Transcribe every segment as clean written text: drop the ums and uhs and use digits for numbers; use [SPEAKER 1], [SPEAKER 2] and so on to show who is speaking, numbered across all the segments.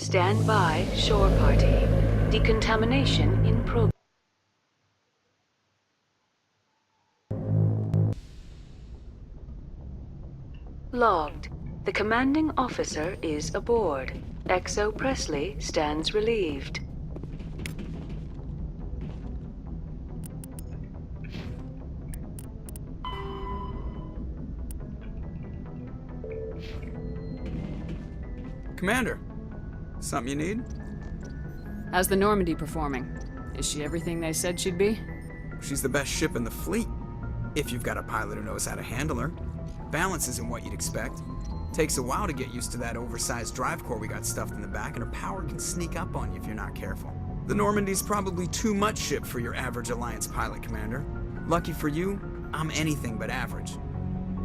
[SPEAKER 1] Stand by, shore party. Decontamination in progress. Logged. The commanding officer is aboard. XO Presley stands relieved.
[SPEAKER 2] Commander, something you need?
[SPEAKER 3] How's the Normandy performing? Is she everything they said she'd be?
[SPEAKER 2] She's the best ship in the fleet. If you've got a pilot who knows how to handle her. Balance isn't what you'd expect. Takes a while to get used to that oversized drive core we got stuffed in the back, and her power can sneak up on you if you're not careful. The Normandy's probably too much ship for your average Alliance pilot, Commander. Lucky for you, I'm anything but average.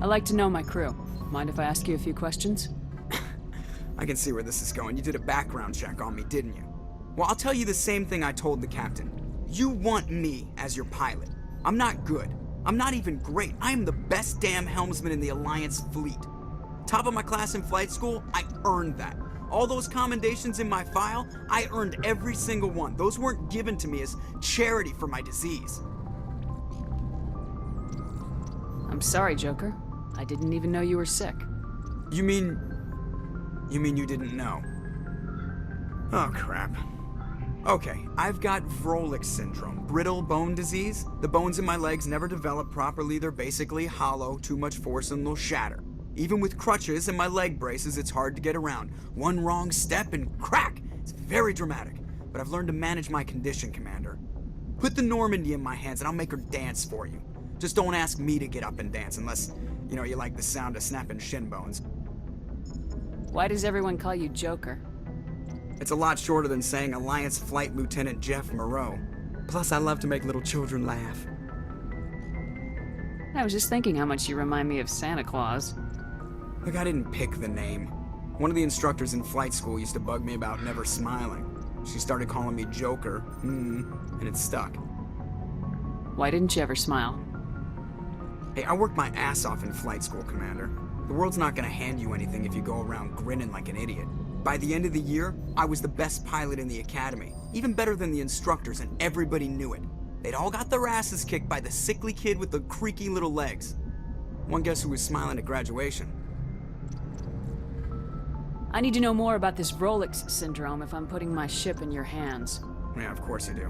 [SPEAKER 3] I like to know my crew. Mind if I ask you a few questions?
[SPEAKER 2] I can see where this is going. You did a background check on me, didn't you? Well, I'll tell you the same thing I told the captain. You want me as your pilot. I'm not good. I'm not even great. I am the best damn helmsman in the Alliance fleet. Top of my class in flight school, I earned that. All those commendations in my file, I earned every single one. Those weren't given to me as charity for my disease.
[SPEAKER 3] I'm sorry, Joker. I didn't even know you were sick.
[SPEAKER 2] You mean you didn't know? Oh, crap. Okay, I've got Vrolik syndrome, brittle bone disease. The bones in my legs never develop properly. They're basically hollow, too much force and they'll shatter. Even with crutches and my leg braces, it's hard to get around. One wrong step and crack! It's very dramatic, but I've learned to manage my condition, Commander. Put the Normandy in my hands and I'll make her dance for you. Just don't ask me to get up and dance unless, you like the sound of snapping shin bones.
[SPEAKER 3] Why does everyone call you Joker?
[SPEAKER 2] It's a lot shorter than saying Alliance Flight Lieutenant Jeff Moreau. Plus, I love to make little children laugh.
[SPEAKER 3] I was just thinking how much you remind me of Santa Claus.
[SPEAKER 2] Look, I didn't pick the name. One of the instructors in flight school used to bug me about never smiling. She started calling me Joker, and it stuck.
[SPEAKER 3] Why didn't you ever smile?
[SPEAKER 2] Hey, I worked my ass off in flight school, Commander. The world's not gonna hand you anything if you go around grinning like an idiot. By the end of the year, I was the best pilot in the academy, even better than the instructors, and everybody knew it. They'd all got their asses kicked by the sickly kid with the creaky little legs. One guess who was smiling at graduation?
[SPEAKER 3] I need to know more about this Vrolik syndrome if I'm putting my ship in your hands.
[SPEAKER 2] Yeah, of course you do.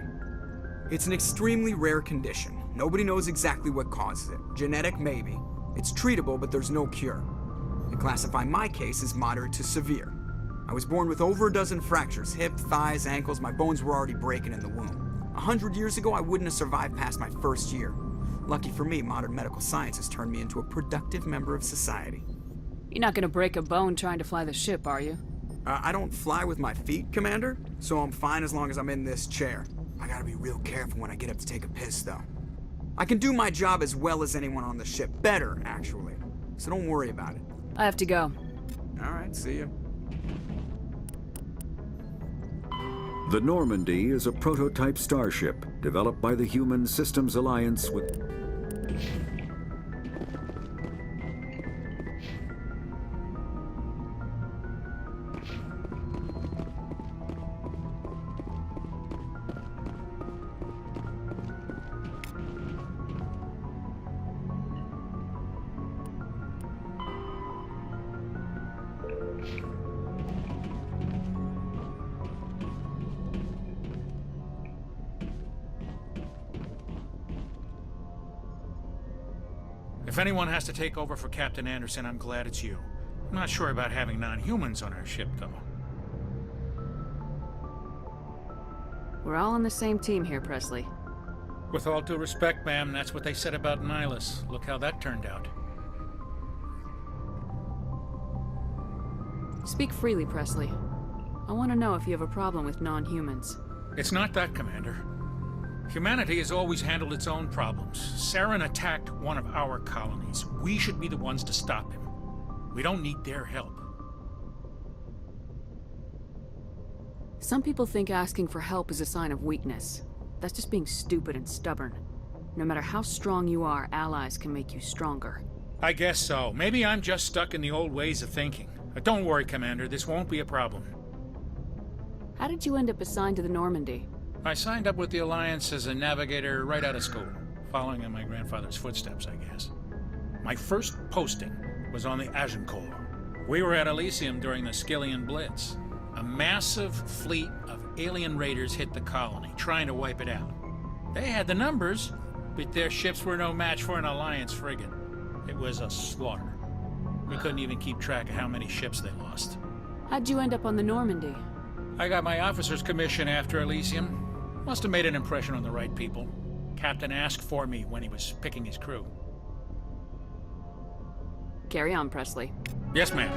[SPEAKER 2] It's an extremely rare condition. Nobody knows exactly what causes it. Genetic, maybe. It's treatable, but there's no cure. They classify my case as moderate to severe. I was born with over a dozen fractures, hip, thighs, ankles. My bones were already breaking in the womb. 100 years ago, I wouldn't have survived past my first year. Lucky for me, modern medical science has turned me into a productive member of society.
[SPEAKER 3] You're not gonna break a bone trying to fly the ship, are you?
[SPEAKER 2] I don't fly with my feet, Commander, so I'm fine as long as I'm in this chair. I gotta be real careful when I get up to take a piss, though. I can do my job as well as anyone on the ship. Better, actually. So don't worry about it.
[SPEAKER 3] I have to go.
[SPEAKER 2] All right, see you.
[SPEAKER 4] The Normandy is a prototype starship developed by the Human Systems Alliance with...
[SPEAKER 5] If anyone has to take over for Captain Anderson, I'm glad it's you. I'm not sure about having non-humans on our ship, though.
[SPEAKER 3] We're all on the same team here, Presley.
[SPEAKER 5] With all due respect, ma'am, that's what they said about Nihilus. Look how that turned out.
[SPEAKER 3] Speak freely, Presley. I want to know if you have a problem with non-humans.
[SPEAKER 5] It's not that, Commander. Humanity has always handled its own problems. Saren attacked one of our colonies. We should be the ones to stop him. We don't need their help.
[SPEAKER 3] Some people think asking for help is a sign of weakness. That's just being stupid and stubborn. No matter how strong you are, allies can make you stronger.
[SPEAKER 5] I guess so. Maybe I'm just stuck in the old ways of thinking. But don't worry, Commander. This won't be a problem.
[SPEAKER 3] How did you end up assigned to the Normandy?
[SPEAKER 5] I signed up with the Alliance as a navigator right out of school, following in my grandfather's footsteps, I guess. My first posting was on the Agincourt. We were at Elysium during the Skillian Blitz. A massive fleet of alien raiders hit the colony, trying to wipe it out. They had the numbers, but their ships were no match for an Alliance frigate. It was a slaughter. We couldn't even keep track of how many ships they lost.
[SPEAKER 3] How'd you end up on the Normandy?
[SPEAKER 5] I got my officer's commission after Elysium. Must have made an impression on the right people. Captain asked for me when he was picking his crew.
[SPEAKER 3] Carry on, Presley.
[SPEAKER 5] Yes, ma'am.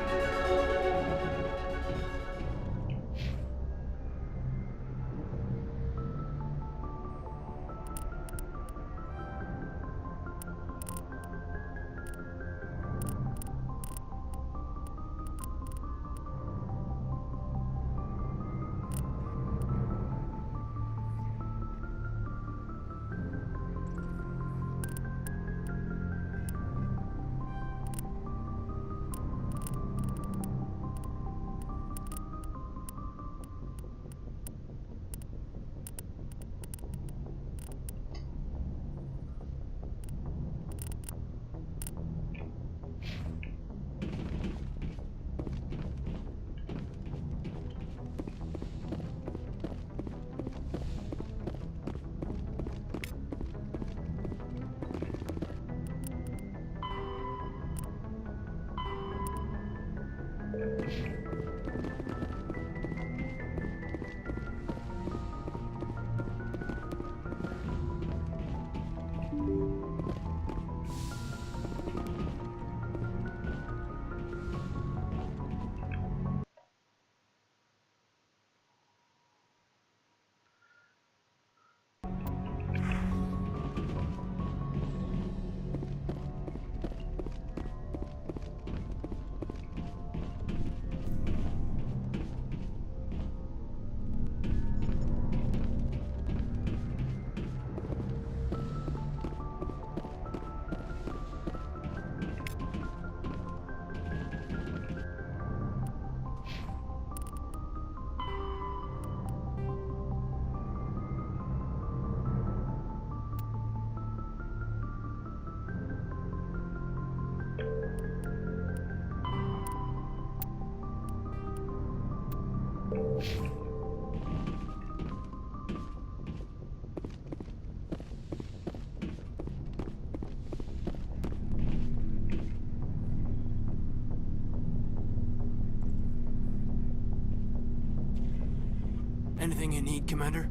[SPEAKER 6] Anything you need, Commander?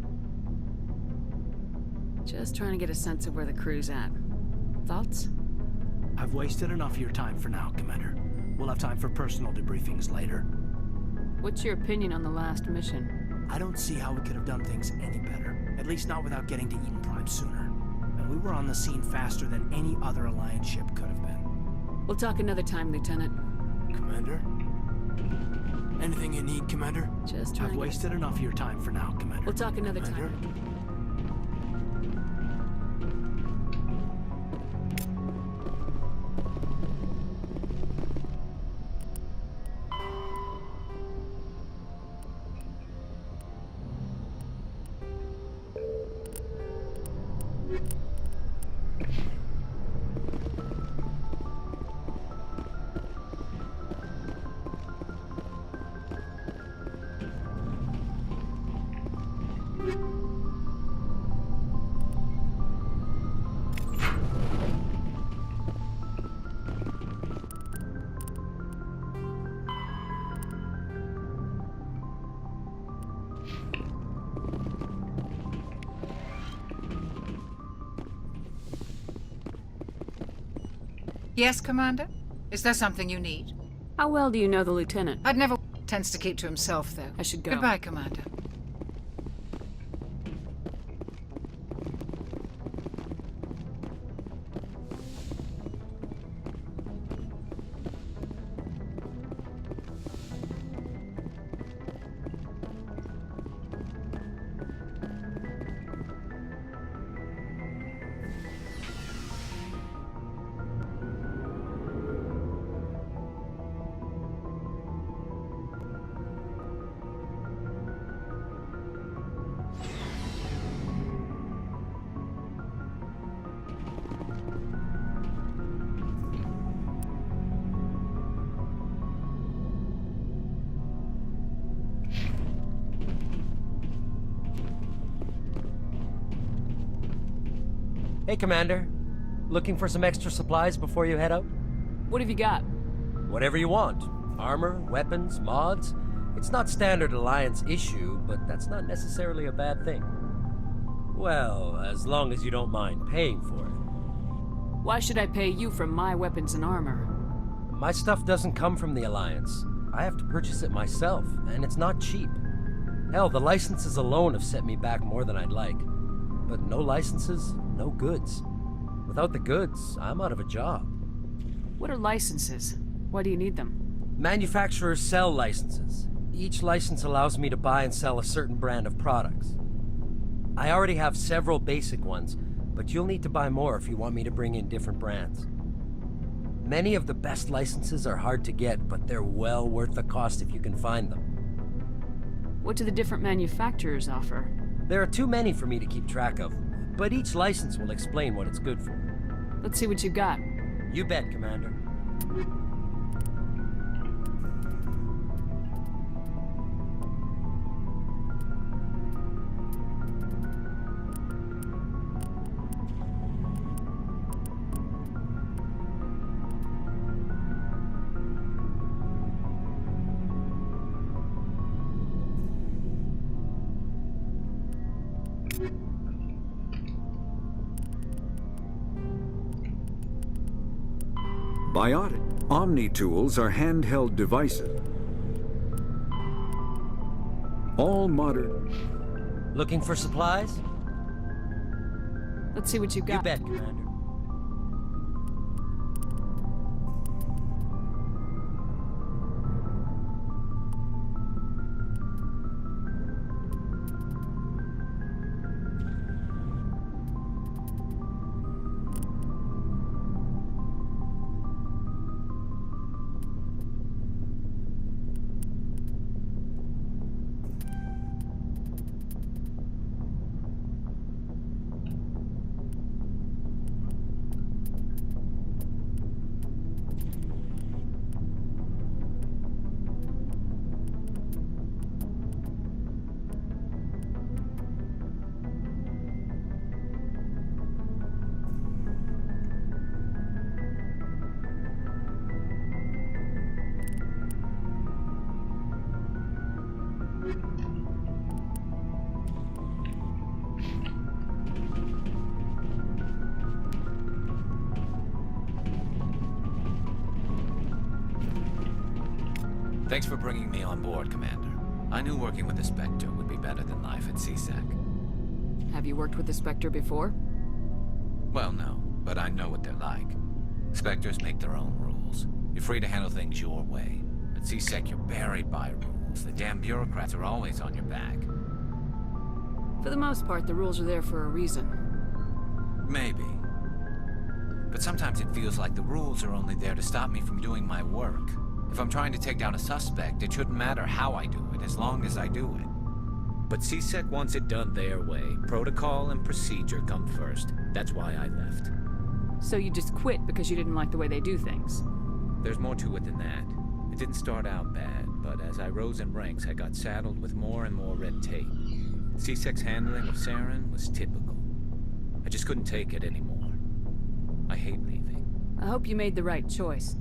[SPEAKER 3] Just trying to get a sense of where the crew's at. Thoughts?
[SPEAKER 6] I've wasted enough of your time for now, Commander. We'll have time for personal debriefings later.
[SPEAKER 3] What's your opinion on the last mission?
[SPEAKER 6] I don't see how we could have done things any better. At least not without getting to Eden Prime sooner. And we were on the scene faster than any other Alliance ship could have been.
[SPEAKER 3] We'll talk another time, Lieutenant.
[SPEAKER 6] Commander? Anything you need, Commander?
[SPEAKER 3] Just trying
[SPEAKER 6] I've
[SPEAKER 3] to
[SPEAKER 6] wasted enough of your time for now, Commander.
[SPEAKER 3] We'll talk another
[SPEAKER 6] Commander?
[SPEAKER 3] time.
[SPEAKER 7] Yes, Commander? Is there something you need?
[SPEAKER 3] How well do you know the Lieutenant?
[SPEAKER 7] I'd never... Tends to keep to himself, though.
[SPEAKER 3] I should go.
[SPEAKER 7] Goodbye, Commander.
[SPEAKER 8] Hey, Commander. Looking for some extra supplies before you head out?
[SPEAKER 3] What have you got?
[SPEAKER 8] Whatever you want. Armor, weapons, mods. It's not standard Alliance issue, but that's not necessarily a bad thing. Well, as long as you don't mind paying for it.
[SPEAKER 3] Why should I pay you for my weapons and armor?
[SPEAKER 8] My stuff doesn't come from the Alliance. I have to purchase it myself, and it's not cheap. Hell, the licenses alone have set me back more than I'd like. But no licenses, no goods. Without the goods, I'm out of a job.
[SPEAKER 3] What are licenses? Why do you need them?
[SPEAKER 8] Manufacturers sell licenses. Each license allows me to buy and sell a certain brand of products. I already have several basic ones, but you'll need to buy more if you want me to bring in different brands. Many of the best licenses are hard to get, but they're well worth the cost if you can find them.
[SPEAKER 3] What do the different manufacturers offer?
[SPEAKER 8] There are too many for me to keep track of, but each license will explain what it's good for.
[SPEAKER 3] Let's see what you got.
[SPEAKER 8] You bet, Commander.
[SPEAKER 4] Biotic Omni tools are handheld devices. All modern.
[SPEAKER 8] Looking for supplies?
[SPEAKER 3] Let's see what you got.
[SPEAKER 8] You bet, Commander.
[SPEAKER 9] Thanks for bringing me on board, Commander. I knew working with the Spectre would be better than life at CSEC.
[SPEAKER 3] Have you worked with the Spectre before?
[SPEAKER 9] Well, no, but I know what they're like. Spectres make their own rules. You're free to handle things your way. At CSEC, you're buried by rules. The damn bureaucrats are always on your back.
[SPEAKER 3] For the most part, the rules are there for a reason.
[SPEAKER 9] Maybe. But sometimes it feels like the rules are only there to stop me from doing my work. If I'm trying to take down a suspect, it shouldn't matter how I do it, as long as I do it. But CSEC wants it done their way. Protocol and procedure come first. That's why I left.
[SPEAKER 3] So you just quit because you didn't like the way they do things?
[SPEAKER 9] There's more to it than that. It didn't start out bad, but as I rose in ranks, I got saddled with more and more red tape. CSEC's handling of Saren was typical. I just couldn't take it anymore. I hate leaving.
[SPEAKER 3] I hope you made the right choice.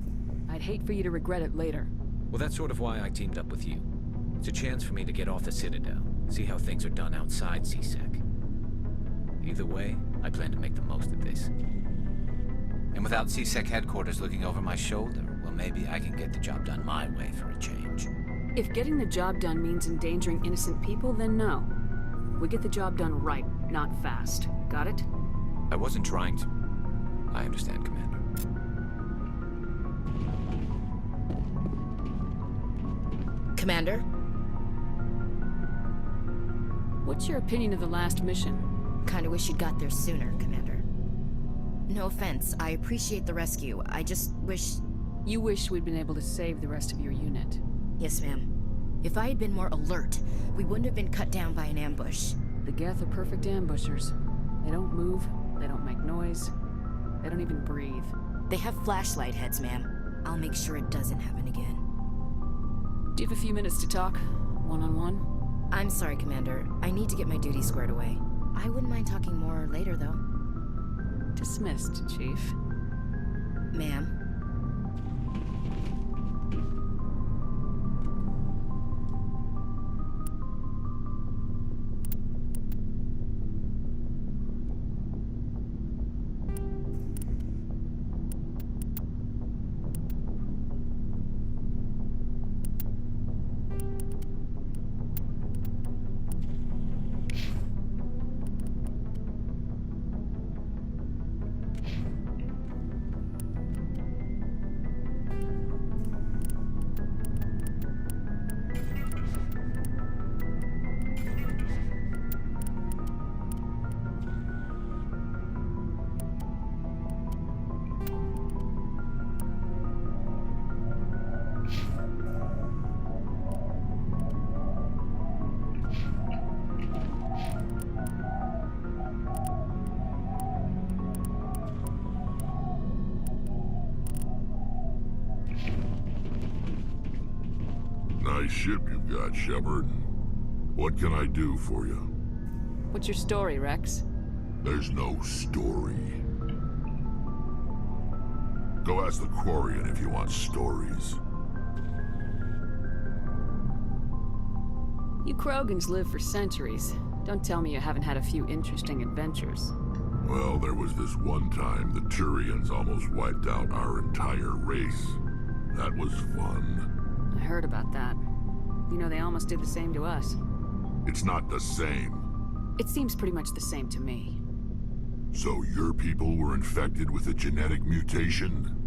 [SPEAKER 3] I'd hate for you to regret it later.
[SPEAKER 9] Well, that's sort of why I teamed up with you. It's a chance for me to get off the Citadel, see how things are done outside CSEC. Either way, I plan to make the most of this. And without CSEC headquarters looking over my shoulder, well, maybe I can get the job done my way for a change.
[SPEAKER 3] If getting the job done means endangering innocent people, then no. We get the job done right, not fast. Got it?
[SPEAKER 9] I wasn't trying to... I understand, Commander.
[SPEAKER 10] Commander?
[SPEAKER 3] What's your opinion of the last mission?
[SPEAKER 10] Kinda wish you'd got there sooner, Commander. No offense, I appreciate the rescue. I just wish...
[SPEAKER 3] You wish we'd been able to save the rest of your unit.
[SPEAKER 10] Yes, ma'am. If I had been more alert, we wouldn't have been cut down by an ambush.
[SPEAKER 3] The Geth are perfect ambushers. They don't move, they don't make noise, they don't even breathe.
[SPEAKER 10] They have flashlight heads, ma'am. I'll make sure it doesn't happen again.
[SPEAKER 3] Do you have a few minutes to talk? One-on-one?
[SPEAKER 10] I'm sorry, Commander. I need to get my duty squared away. I wouldn't mind talking more later, though.
[SPEAKER 3] Dismissed, Chief.
[SPEAKER 10] Ma'am.
[SPEAKER 11] Nice ship you've got, Shepard. What can I do for you?
[SPEAKER 3] What's your story, Rex?
[SPEAKER 11] There's no story. Go ask the Quarian if you want stories.
[SPEAKER 3] You Krogans live for centuries. Don't tell me you haven't had a few interesting adventures.
[SPEAKER 11] Well, there was this one time the Turians almost wiped out our entire race. That was fun.
[SPEAKER 3] I heard about that. You know, they almost did the same to us.
[SPEAKER 11] It's not the same.
[SPEAKER 3] It seems pretty much the same to me.
[SPEAKER 11] So your people were infected with a genetic mutation?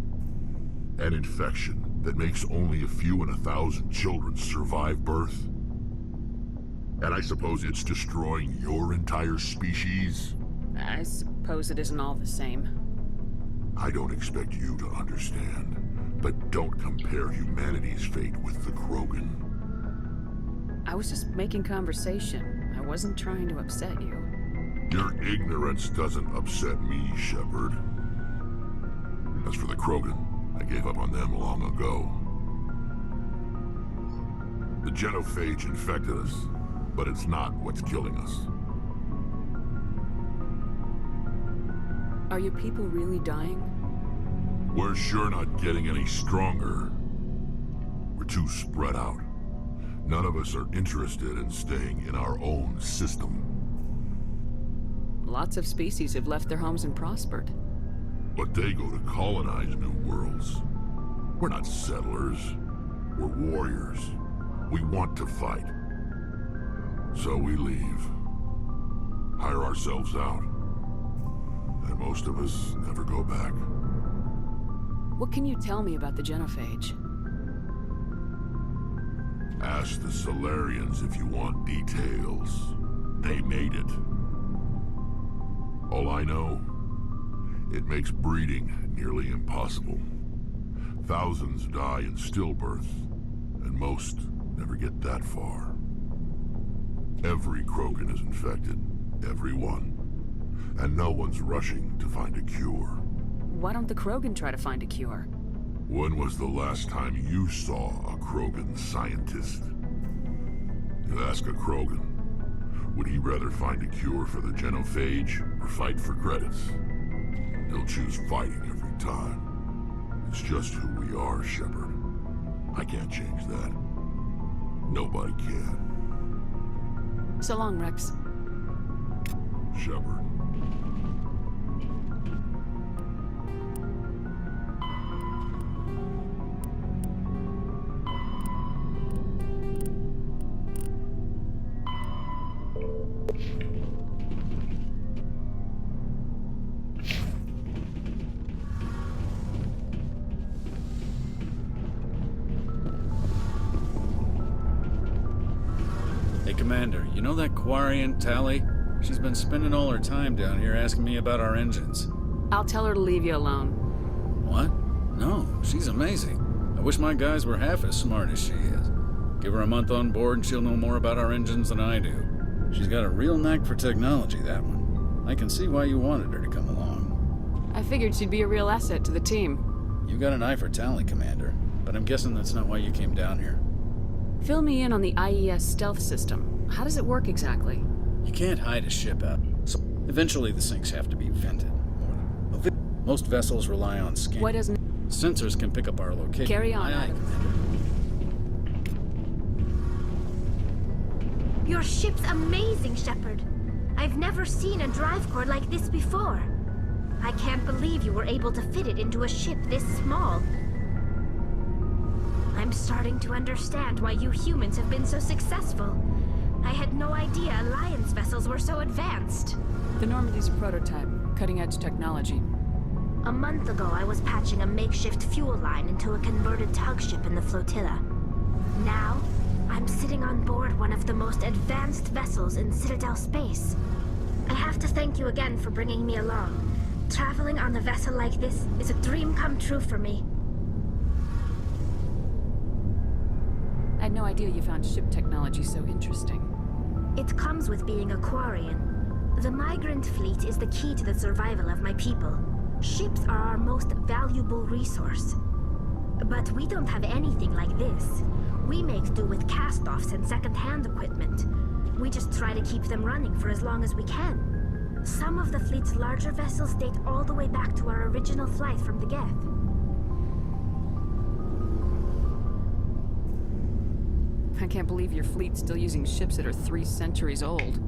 [SPEAKER 11] An infection that makes only a few in 1,000 children survive birth? And I suppose it's destroying your entire species?
[SPEAKER 3] I suppose it isn't all the same.
[SPEAKER 11] I don't expect you to understand, but don't compare humanity's fate with the Krogan.
[SPEAKER 3] I was just making conversation. I wasn't trying to upset you.
[SPEAKER 11] Your ignorance doesn't upset me, Shepard. As for the Krogan, I gave up on them long ago. The genophage infected us, but it's not what's killing us.
[SPEAKER 3] Are your people really dying?
[SPEAKER 11] We're sure not getting any stronger. We're too spread out. None of us are interested in staying in our own system.
[SPEAKER 3] Lots of species have left their homes and prospered.
[SPEAKER 11] But they go to colonize new worlds. We're not settlers. We're warriors. We want to fight. So we leave. Hire ourselves out. And most of us never go back.
[SPEAKER 3] What can you tell me about the genophage?
[SPEAKER 11] Ask the Solarians if you want details. They made it. All I know, it makes breeding nearly impossible. Thousands die in stillbirth, and most never get that far. Every Krogan is infected. Every one. And no one's rushing to find a cure.
[SPEAKER 3] Why don't the Krogan try to find a cure?
[SPEAKER 11] When was the last time you saw a Krogan scientist? You ask a Krogan, would he rather find a cure for the genophage or fight for credits? He'll choose fighting every time. It's just who we are, Shepard. I can't change that. Nobody can.
[SPEAKER 3] So long, Rex.
[SPEAKER 11] Shepard.
[SPEAKER 5] Hey, Commander, you know that Quarian, Tally? She's been spending all her time down here asking me about our engines.
[SPEAKER 3] I'll tell her to leave you alone.
[SPEAKER 5] What? No, she's amazing. I wish my guys were half as smart as she is. Give her a month on board and she'll know more about our engines than I do. She's got a real knack for technology, that one. I can see why you wanted her to come along.
[SPEAKER 3] I figured she'd be a real asset to the team.
[SPEAKER 5] You got an eye for Tally, Commander, but I'm guessing that's not why you came down here.
[SPEAKER 3] Fill me in on the IES stealth system. How does it work exactly?
[SPEAKER 5] You can't hide a ship out, so eventually the sinks have to be vented. Most vessels rely on scanning.
[SPEAKER 3] Why doesn't...
[SPEAKER 5] Sensors can pick up our location.
[SPEAKER 3] Carry on,
[SPEAKER 5] Aye, aye,
[SPEAKER 3] Adam.
[SPEAKER 5] Commander.
[SPEAKER 12] Your ship's amazing, Shepard. I've never seen a drive core like this before. I can't believe you were able to fit it into a ship this small. I'm starting to understand why you humans have been so successful. I had no idea Alliance vessels were so advanced.
[SPEAKER 3] The Normandy's a prototype, cutting-edge technology.
[SPEAKER 12] A month ago, I was patching a makeshift fuel line into a converted tug ship in the flotilla. Now, I'm sitting on board one of the most advanced vessels in Citadel space. I have to thank you again for bringing me along. Traveling on a vessel like this is a dream come true for me.
[SPEAKER 3] I had no idea you found ship technology so interesting.
[SPEAKER 12] It comes with being a Quarian. The migrant fleet is the key to the survival of my people. Ships are our most valuable resource. But we don't have anything like this. We make do with cast-offs and second-hand equipment. We just try to keep them running for as long as we can. Some of the fleet's larger vessels date all the way back to our original flight from the Geth.
[SPEAKER 3] I can't believe your fleet's still using ships that are 3 centuries old.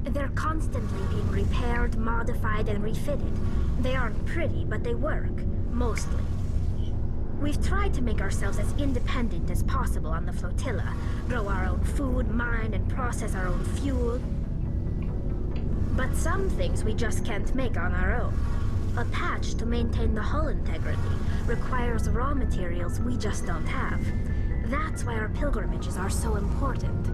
[SPEAKER 12] They're constantly being repaired, modified, and refitted. They aren't pretty, but they work. Mostly. We've tried to make ourselves as independent as possible on the flotilla. Grow our own food, mine, and process our own fuel. But some things we just can't make on our own. A patch to maintain the hull integrity requires raw materials we just don't have. That's why our pilgrimages are so important.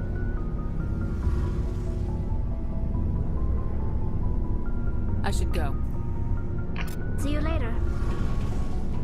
[SPEAKER 3] I should go.
[SPEAKER 12] See you later.